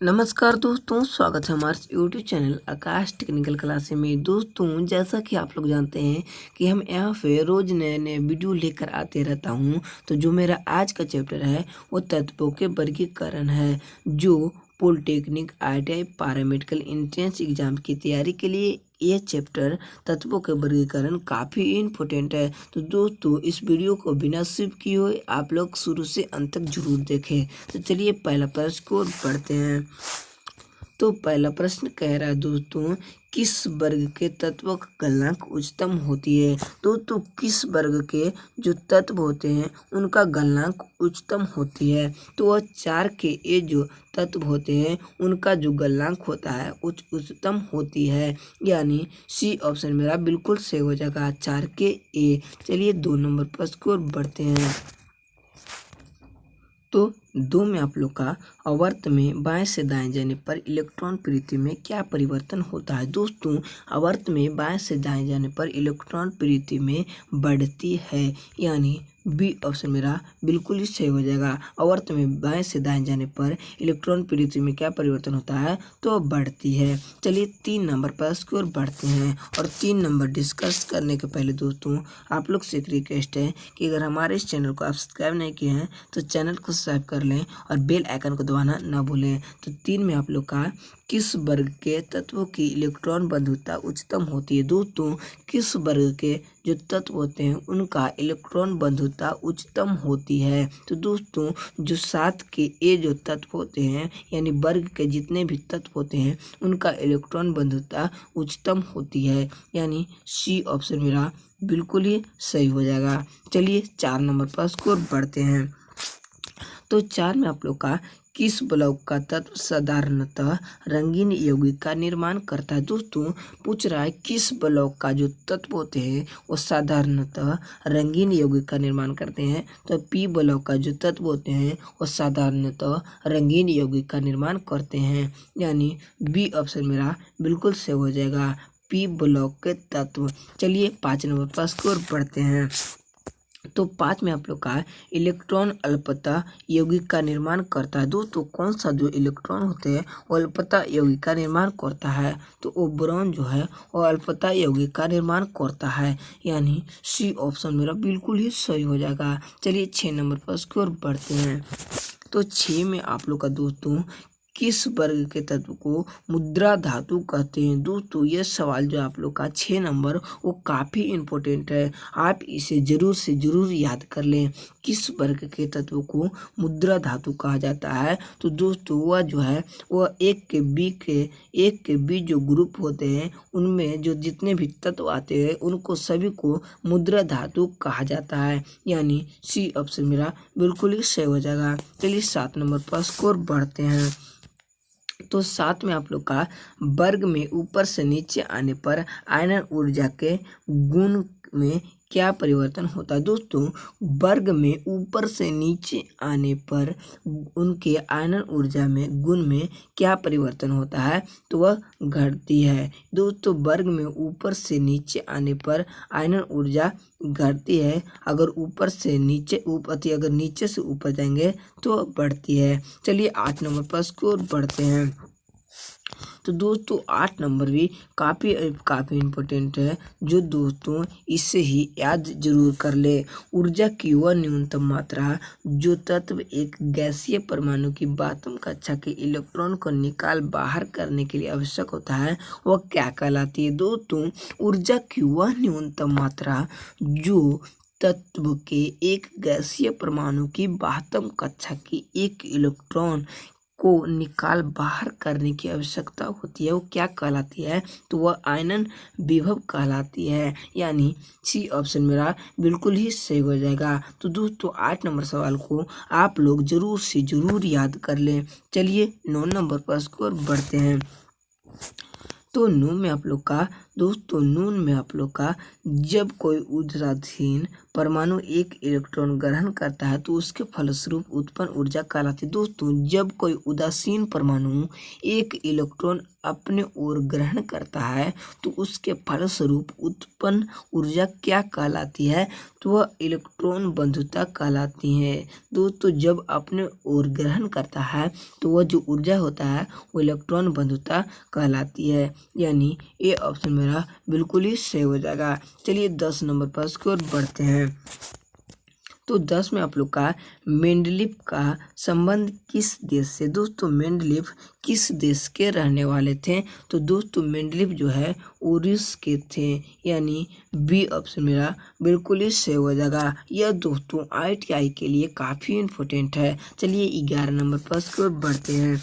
नमस्कार दोस्तों, स्वागत है हमारे यूट्यूब चैनल आकाश टेक्निकल क्लास में। दोस्तों, जैसा कि आप लोग जानते हैं कि हम यहाँ पे रोज नए नए वीडियो लेकर आते रहता हूँ। तो जो मेरा आज का चैप्टर है वो तत्वों के वर्गीकरण है, जो polytechnic ITI paramedical entrance exam की तैयारी के लिए ये चैप्टर तत्वों के वर्गीकरण काफ़ी इम्पोर्टेंट है। तो दोस्तों, इस वीडियो को बिना स्किप किए हुए आप लोग शुरू से अंत तक जरूर देखें। तो चलिए पहला प्रश्न को पढ़ते हैं। तो पहला प्रश्न कह रहा है दोस्तों, किस वर्ग के तत्व का गलनांक उच्चतम होती है। दोस्तों, किस वर्ग के जो तत्व होते हैं उनका गलनांक उच्चतम होती है। तो वह 4 के ए जो तत्व होते हैं उनका जो गलनांक होता है उच्चतम होती है, यानी सी ऑप्शन मेरा बिल्कुल सही हो जाएगा, 4 के ए। चलिए 2 नंबर प्रश्न की ओर बढ़ते हैं। तो 2 में आप लोग का आवर्त में बाएं से दाएं जाने पर इलेक्ट्रॉन प्रीति में क्या परिवर्तन होता है। दोस्तों, आवर्त में बाएं से दाएं जाने पर इलेक्ट्रॉन प्रीति में बढ़ती है, यानी बी ऑप्शन मेरा बिल्कुल ही सही हो जाएगा। आवर्त में बाएं से दाएं जाने पर इलेक्ट्रॉन प्रीति में क्या परिवर्तन होता है, तो बढ़ती है। चलिए 3 नंबर पर इसकी ओर बढ़ते हैं। और 3 नंबर डिस्कस करने के पहले दोस्तों आप लोग से एक रिक्वेस्ट है कि अगर हमारे इस चैनल को आप सब्सक्राइब नहीं किए हैं तो चैनल को सब्सक्राइब कर लें और बेल आइकन को दबाना ना भूलें। तो 3 में आप लोग का किस वर्ग के तत्वों की इलेक्ट्रॉन बंधुता उच्चतम होती है। दोस्तों, किस वर्ग के जो तत्व होते हैं उनका इलेक्ट्रॉन बंधुता उच्चतम होती है। तो दोस्तों, जो 7 के ए जो तत्व होते हैं, यानी वर्ग के जितने भी तत्व होते हैं उनका इलेक्ट्रॉन बंधुता उच्चतम होती है, यानी सी ऑप्शन मेरा बिल्कुल ही सही हो जाएगा। चलिए 4 नंबर पर स्कोर बढ़ते हैं। तो 4 में आप लोग का किस ब्लॉक का तत्व साधारणतः रंगीन यौगिक का निर्माण करता है। दोस्तों, पूछ रहा है किस ब्लॉक का जो तत्व होते हैं वो साधारणतः रंगीन यौगिक का निर्माण करते हैं। तो पी ब्लॉक का जो तत्व होते हैं वो साधारणतः रंगीन यौगिक का निर्माण करते हैं, यानी बी ऑप्शन मेरा बिल्कुल सही हो जाएगा, पी ब्लॉक के तत्व। चलिए 5 नंबर पर स्कोर बढ़ते हैं। तो 5 में आप लोग का इलेक्ट्रॉन अल्पता यौगिक का निर्माण करता है। दोस्तों, कौन सा जो इलेक्ट्रॉन होते हैं वो अल्पता यौगिक का निर्माण करता है, तो वो बोरॉन जो है वो अल्पता यौगिक का निर्माण करता है, यानी सी ऑप्शन मेरा बिल्कुल ही सही हो जाएगा। चलिए 6 नंबर पर उसकी ओर बढ़ते हैं। तो 6 में आप लोग का दोस्तों किस वर्ग के तत्व को मुद्रा धातु कहते हैं। दोस्तों, यह सवाल जो आप लोग का 6 नंबर वो काफ़ी इम्पोर्टेंट है, आप इसे ज़रूर से ज़रूर याद कर लें। किस वर्ग के तत्व को मुद्रा धातु कहा जाता है। तो दोस्तों, वह जो है वह एक के बी जो ग्रुप होते हैं उनमें जो जितने भी तत्व आते हैं उनको सभी को मुद्रा धातु कहा जाता है, यानी सी ऑप्शन मेरा बिल्कुल ही सही हो जाएगा। चलिए 7 नंबर पर स्कोर बढ़ते हैं। तो 7 में आप लोग का वर्ग में ऊपर से नीचे आने पर आयनन ऊर्जा के गुण में क्या परिवर्तन होता है। दोस्तों, वर्ग में ऊपर से नीचे आने पर उनके आयनन ऊर्जा में गुण में क्या परिवर्तन होता है, तो वह घटती है। दोस्तों, वर्ग में ऊपर से नीचे आने पर आयनन ऊर्जा घटती है, अगर ऊपर से नीचे अगर नीचे से ऊपर जाएंगे तो बढ़ती है। चलिए 8 नंबर पर स्कोर बढ़ते हैं। तो दोस्तों 8 नंबर भी काफ़ी इम्पोर्टेंट है, जो दोस्तों इससे ही याद जरूर कर ले। ऊर्जा की वह न्यूनतम मात्रा जो तत्व एक गैसीय परमाणु की बातम कक्षा के इलेक्ट्रॉन को निकाल बाहर करने के लिए आवश्यक होता है, वह क्या कहलाती है। दोस्तों, ऊर्जा की वह न्यूनतम मात्रा जो तत्व के एक गैसीय परमाणु की बातम कक्षा की एक इलेक्ट्रॉन को निकाल बाहर करने की आवश्यकता होती है, वो क्या कहलाती है, तो वह आयनन विभव कहलाती है, यानी सी ऑप्शन मेरा बिल्कुल ही सही हो जाएगा। तो दोस्तों 8 नंबर सवाल को आप लोग जरूर से जरूर याद कर लें। चलिए 9 नंबर पर स्कोर बढ़ते हैं। तो 9 में आप लोग का दोस्तों नून में आप लोग का जब कोई उदासीन परमाणु एक इलेक्ट्रॉन ग्रहण करता है तो उसके फलस्वरूप उत्पन्न ऊर्जा कहलाती है। दोस्तों जब कोई उदासीन परमाणु एक इलेक्ट्रॉन अपने ओर ग्रहण करता है तो उसके फलस्वरूप उत्पन्न ऊर्जा क्या कहलाती है? तो वह इलेक्ट्रॉन बंधुता कहलाती है। दोस्तों जब अपने ओर ग्रहण करता है तो वह जो ऊर्जा होता है वो इलेक्ट्रॉन बंधुता कहलाती है। यानी ये ऑप्शन मेरा बिल्कुल ही सही हो जाएगा। चलिए 10 नंबर पर इसकी ओर बढ़ते हैं। तो 10 में आप लोग का मेंडलीफ का संबंध किस देश से? दोस्तों मेंडलीफ किस देश के रहने वाले थे? तो दोस्तों मेंडलीफ जो है उरुस के थे। यानी बी ऑप्शन मेरा बिल्कुल ही सही हो जाएगा। यह दोस्तों IIT के लिए काफ़ी इम्पोर्टेंट है। चलिए 11 नंबर पर इसकी ओर बढ़ते हैं।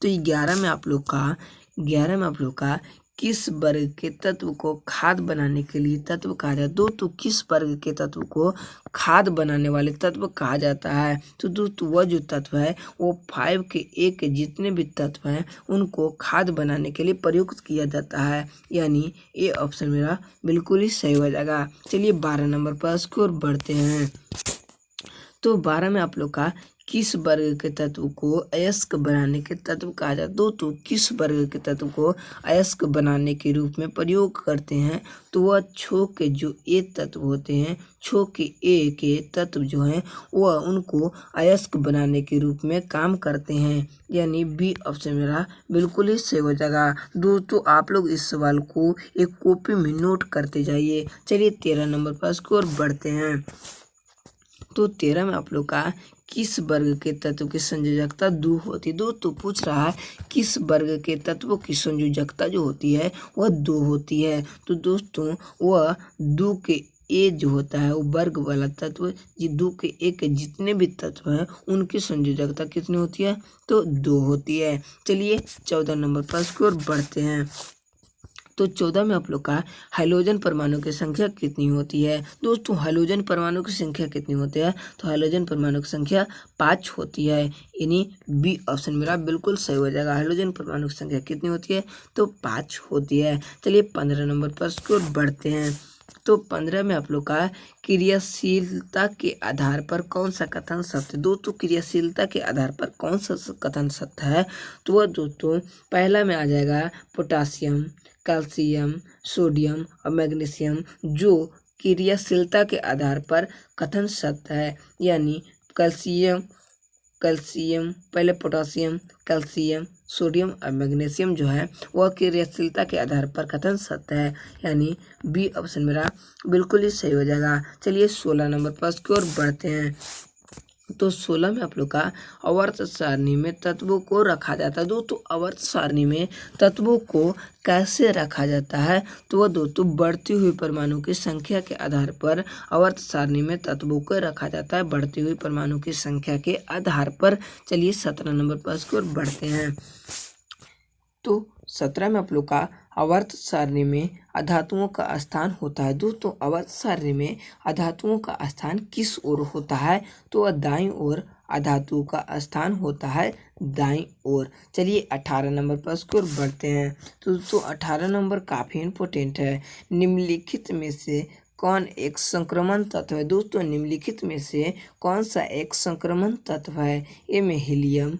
तो 11 में आप लोग का किस वर्ग के तत्व को खाद बनाने के लिए तत्व कहा जाता है? दोस्तों किस वर्ग के तत्व को खाद बनाने वाले तत्व कहा जाता है? तो दोस्तों वह जो तत्व है वो 5 के A के जितने भी तत्व हैं उनको खाद बनाने के लिए प्रयुक्त किया जाता है। यानी ये ऑप्शन मेरा बिल्कुल ही सही हो जाएगा। चलिए 12 नंबर पर इसकी ओर बढ़ते हैं। तो 12 में आप लोग का किस वर्ग के तत्व को अयस्क बनाने के तत्व कहा जाता है? दोस्तों किस वर्ग के तत्व को अयस्क बनाने के रूप में प्रयोग करते हैं? तो वह क्षोभ के जो ए तत्व होते हैं, क्षोभ के ए के तत्व जो हैं वह उनको अयस्क बनाने के रूप में काम करते हैं। यानी बी ऑप्शन मेरा बिल्कुल ही सही हो जाएगा। दोस्तों आप लोग इस सवाल को एक कॉपी में नोट करते जाइए। चलिए 13 नंबर पर इसकी ओर बढ़ते हैं। तो 13 में आप लोग का किस वर्ग के तत्व की संयोजकता 2 होती है? दोस्तों पूछ रहा है किस वर्ग के तत्वों की संयोजकता जो होती है वह 2 होती है। तो दोस्तों वह 2 के ए जो होता है वो वर्ग वाला तत्व, ये 2 के ए के जितने भी तत्व हैं उनकी संयोजकता कितनी होती है? तो 2 होती है। चलिए 14 नंबर पर इसकी ओर बढ़ते हैं। तो 14 में आप लोग का हाइड्रोजन परमाणु की संख्या कितनी होती है? दोस्तों हाइड्रोजन परमाणु की संख्या कितनी होती है? तो हाइड्रोजन परमाणु की संख्या 5 होती है। यानी बी ऑप्शन मेरा बिल्कुल सही हो जाएगा। हाइड्रोजन परमाणु की संख्या कितनी होती है? तो 5 होती है। चलिए 15 नंबर पर इसकी ओर बढ़ते हैं। तो 15 में आप लोग का क्रियाशीलता के आधार पर कौन सा कथन सत्य? दोस्तों क्रियाशीलता के आधार पर कौन सा कथन सत्य है? तो वह दोस्तों पहला में आ जाएगा पोटासियम, कैल्शियम, सोडियम और मैग्नीशियम जो क्रियाशीलता के आधार पर कथन सत्य है। यानी कैल्शियम पहले पोटासियम, कैल्शियम, सोडियम और मैग्नीशियम जो है वह क्रियाशीलता के आधार पर कथन सत्य है। यानी बी ऑप्शन मेरा बिल्कुल ही सही हो जाएगा। चलिए 16 नंबर पर इसकी ओर बढ़ते हैं। तो 16 में आप लोग का आवर्त सारणी में तत्वों को रखा जाता है। दोस्तों आवर्त सारणी में तत्वों को कैसे रखा जाता है? तो वह दोस्तों बढ़ती हुई परमाणु की संख्या के आधार पर आवर्त सारणी में तत्वों को रखा जाता है, बढ़ती हुई परमाणु की संख्या के आधार पर। चलिए 17 नंबर पर इसकी ओर बढ़ते हैं। तो 17 में आप लोग का आवर्त सारणी में अधातुओं का स्थान होता है। दोस्तों आवर्त सारणी में अधातुओं का स्थान किस ओर होता है? तो वह दाईं ओर अधातु का स्थान होता है, दाईं ओर। चलिए 18 नंबर पर इसकी ओर बढ़ते हैं। तो दोस्तों 18 नंबर काफ़ी इम्पोर्टेंट है। निम्नलिखित में से कौन एक संक्रमण तत्व है? दोस्तों निम्नलिखित में से कौन सा एक संक्रमण तत्व है? ए में हीलियम,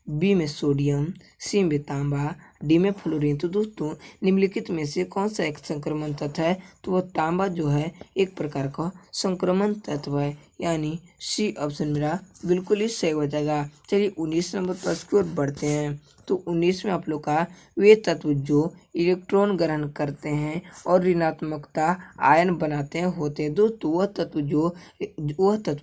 बी में सोडियम, सी में तांबा, डी में फ्लोरीन। तो दोस्तों निम्नलिखित में से कौन सा एक संक्रमण तत्व है? तो वह तांबा जो है एक प्रकार का संक्रमण तत्व है। यानी सी ऑप्शन मेरा बिल्कुल ही सही हो जाएगा। चलिए 19 नंबर पर इसकी ओर बढ़ते हैं। तो 19 में आप लोग का वे तत्व जो इलेक्ट्रॉन ग्रहण करते हैं और ऋणात्मकता आयन बनाते हैं होते हैं। दोस्तों वह तत्व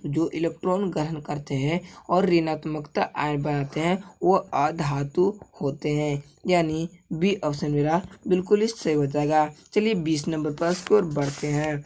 जो इलेक्ट्रॉन ग्रहण करते हैं और ऋणात्मकता आयन बनाते हैं वह अधातु होते हैं। यानी बी ऑप्शन मेरा बिल्कुल ही सही हो जाएगा। चलिए 20 नंबर पर इसकी ओर बढ़ते हैं।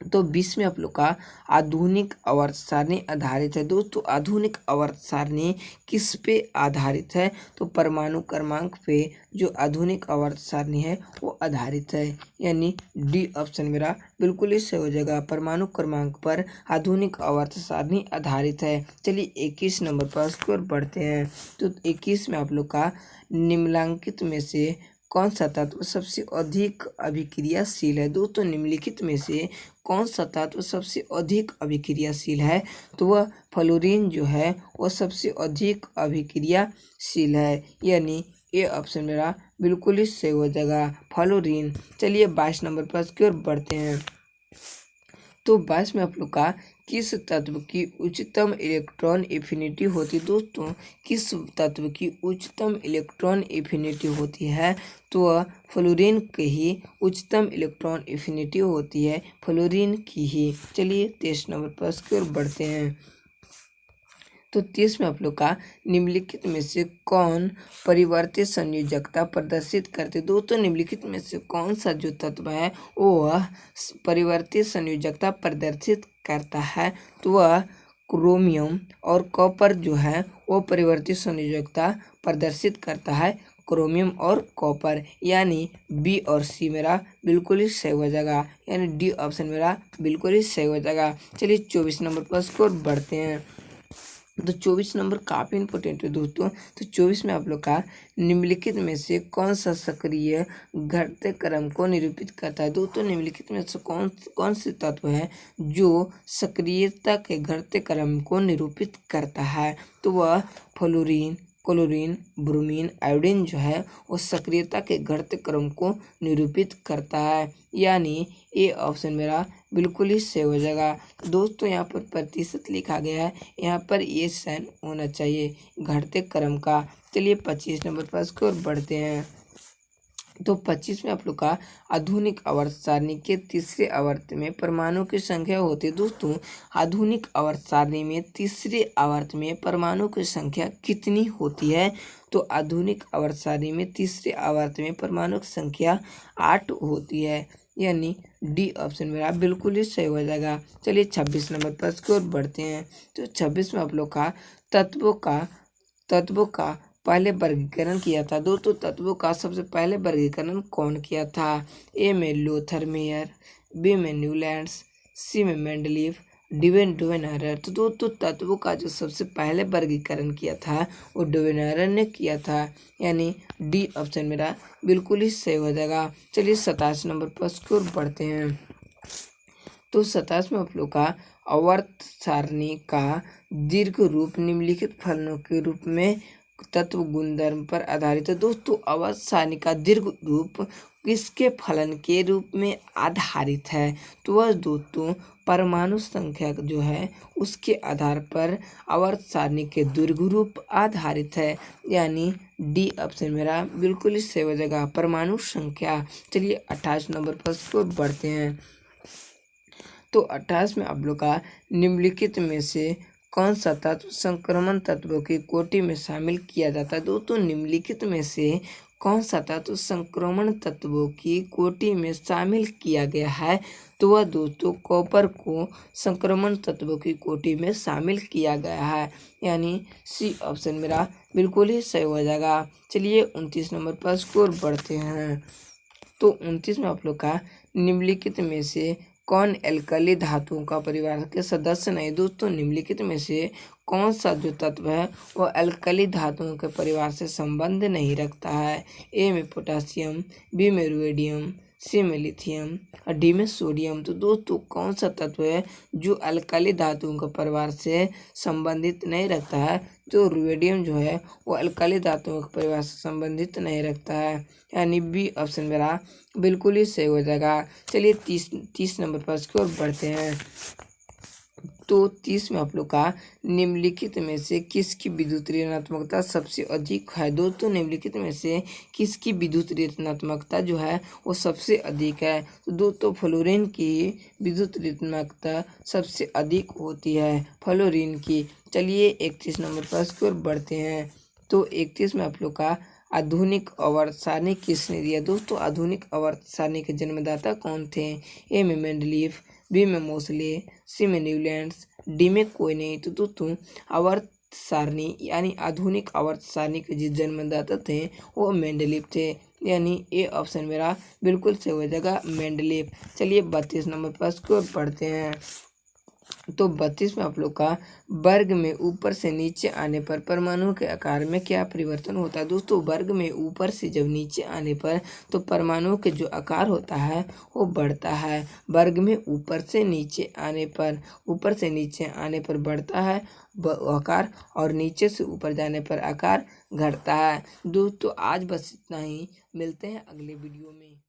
तो 20 में आप लोग का आधुनिक आवर्त सारणी आधारित है। दोस्तों आधुनिक आवर्त सारणी किस पे आधारित है? तो परमाणु क्रमांक पे जो आधुनिक आवर्त सारणी है वो आधारित है। यानी डी ऑप्शन मेरा बिल्कुल ही सही हो जाएगा। परमाणु क्रमांक पर आधुनिक आवर्त सारणी आधारित है। चलिए 21 नंबर पर इसकी ओर बढ़ते हैं। तो 21 में आप लोग का निम्नलिखित में से कौन सा तत्व सबसे अधिक अभिक्रियाशील है? दोस्तों निम्नलिखित में से कौन सा तत्व सबसे अधिक अभिक्रियाशील है? तो वह फ्लोरीन जो है वह सबसे अधिक अभिक्रियाशील है, यानी ये ऑप्शन मेरा बिल्कुल ही सही हो जाएगा, फ्लोरीन। चलिए 22 नंबर प्रश्न की ओर बढ़ते हैं। तो 22 में आप लोग का किस तत्व की उच्चतम इलेक्ट्रॉन एफिनिटी होती है? दोस्तों किस तत्व की उच्चतम इलेक्ट्रॉन एफिनिटी होती है? तो वह फ्लोरीन की ही उच्चतम इलेक्ट्रॉन एफिनिटी होती है, फ्लोरीन की ही। चलिए 23 नंबर प्रश्न की ओर बढ़ते हैं। तो 30 में आप लोग का निम्नलिखित में से कौन परिवर्तित संयोजकता प्रदर्शित करते? दोस्तों निम्नलिखित में से कौन सा जो तत्व है वह परिवर्तित संयोजकता प्रदर्शित करता है? तो वह क्रोमियम और कॉपर जो है वो परिवर्तित संयोजकता प्रदर्शित करता है, क्रोमियम और कॉपर, यानी बी और सी मेरा बिल्कुल ही सही हो जाएगा, यानी डी ऑप्शन मेरा बिल्कुल ही सही हो जाएगा। चलिए 24 नंबर प्रश्न को बढ़ते हैं। तो 24 नंबर काफ़ी इंपॉर्टेंट है दोस्तों। तो 24 में आप लोग का निम्नलिखित में से कौन सा सक्रिय घटते क्रम को निरूपित करता है? दोस्तों निम्नलिखित में से कौन से तत्व है जो सक्रियता के घटते क्रम को निरूपित करता है? तो वह फ्लोरीन, क्लोरीन, ब्रोमीन, आयोडीन जो है वो सक्रियता के घटते क्रम को निरूपित करता है, यानी ये ऑप्शन मेरा बिल्कुल ही सही हो जाएगा। दोस्तों यहाँ पर प्रतिशत लिखा गया है, यहाँ पर ये साइन होना चाहिए घटते क्रम का। चलिए 25 नंबर प्रश्न की ओर बढ़ते हैं। तो 25 में आप लोग का आधुनिक आवर्त सारणी के तीसरे आवर्त में परमाणु की संख्या होती है। दोस्तों आधुनिक आवर्त सारणी में तीसरे आवर्त में परमाणु की संख्या कितनी होती है? तो आधुनिक आवर्त सारणी में तीसरे आवर्त में परमाणु की संख्या 8 होती है, यानी डी ऑप्शन मेरा बिल्कुल ही सही हो जाएगा। चलिए 26 नंबर प्रश्न की ओर बढ़ते हैं। तो 26 में आप लोग का तत्वों का पहले वर्गीकरण किया था। दोस्तों तत्वों का सबसे पहले वर्गीकरण कौन किया था? ए में लोथर मेयर, बी में न्यूलैंड्स, सी में मेंडलीफ, डी में डुवेनहरर। तो दोस्तों तत्वों का जो सबसे पहले वर्गीकरण किया था वो डुवेनहरर ने किया था, यानी डी ऑप्शन मेरा बिल्कुल ही सही हो जाएगा। चलिए 27 नंबर प्रश्न की ओर बढ़ते हैं। तो 27 में आप लोग का आवर्त सारणी का दीर्घ रूप निम्नलिखित फलनों के रूप में तत्व गुणधर्म पर आधारित है। दोस्तों आवर्त सारणी का दीर्घ रूप किसके फलन के रूप में आधारित है? तो वह दोस्तों परमाणु संख्या जो है उसके आधार पर आवर्त सारणी के दीर्घ रूप आधारित है, यानी डी ऑप्शन मेरा बिल्कुल ही सही हो जाएगा, परमाणु संख्या। चलिए 28 नंबर प्रश्न को बढ़ते हैं। तो 28 में आप लोग का निम्नलिखित में से कौन सा तत्व संक्रमण तत्वों की कोटि में शामिल किया जाता है? दोस्तों निम्नलिखित में से कौन सा तत्व संक्रमण तत्वों की कोटि में शामिल किया गया है? तो वह दोस्तों कॉपर को संक्रमण तत्वों की कोटि में शामिल किया गया है, यानी सी ऑप्शन मेरा बिल्कुल ही सही हो जाएगा। चलिए 29 नंबर प्रश्न की ओर बढ़ते हैं। तो 29 में आप लोग का निम्नलिखित में से कौन एल्कली धातुओं का परिवार के सदस्य नहीं? दोस्तों निम्नलिखित में से कौन सा जो तत्व है वह एल्कली धातुओं के परिवार से संबंध नहीं रखता है? ए में पोटासियम, बी में रुबिडियम, सी में लिथियम और डी में सोडियम। तो दोस्तों कौन सा तत्व है जो अल्कली धातुओं के परिवार से संबंधित नहीं रखता है? जो रुबिडियम जो है वो अल्कली धातुओं के परिवार से संबंधित नहीं रखता है, यानी बी ऑप्शन मेरा बिल्कुल ही सही हो जाएगा। चलिए 30 नंबर प्रश्न की ओर बढ़ते हैं। तो 30 में आप लोग का निम्नलिखित में से किसकी विद्युत ऋणात्मकता सबसे अधिक है? दोस्तों निम्नलिखित में से किसकी विद्युत ऋणात्मकता जो है वो सबसे अधिक है? तो दोस्तों फ्लोरीन की विद्युत ऋणात्मकता सबसे अधिक होती है, फ्लोरीन की। चलिए 31 नंबर प्रश्न की ओर बढ़ते हैं। तो 31 में आप लोग का आधुनिक आवर्त सारणी किसने दिया? दोस्तों आधुनिक आवर्त सारणी के जन्मदाता कौन थे? ए में मेंडलीफ, बी में मोसले, सी में न्यूलैंड्स, डी में कोई नहीं। तो दोस्तों आवर्त सारणी यानी आधुनिक आवर्त सारणी के जिस जन्मदाता थे वो मेंडलीफ थे, यानी ए ऑप्शन मेरा बिल्कुल सही हो जाएगा, मेंडलीफ। चलिए 32 नंबर प्रश्न की ओर पढ़ते हैं। तो 32 में आप लोग का वर्ग में ऊपर से नीचे आने पर परमाणु के आकार में क्या परिवर्तन होता है। दोस्तों वर्ग में ऊपर से जब नीचे आने पर तो परमाणु के जो आकार होता है वो बढ़ता है। वर्ग में ऊपर से नीचे आने पर बढ़ता है आकार, और नीचे से ऊपर जाने पर आकार घटता है। दोस्तों आज बस इतना ही, मिलते हैं अगले वीडियो में।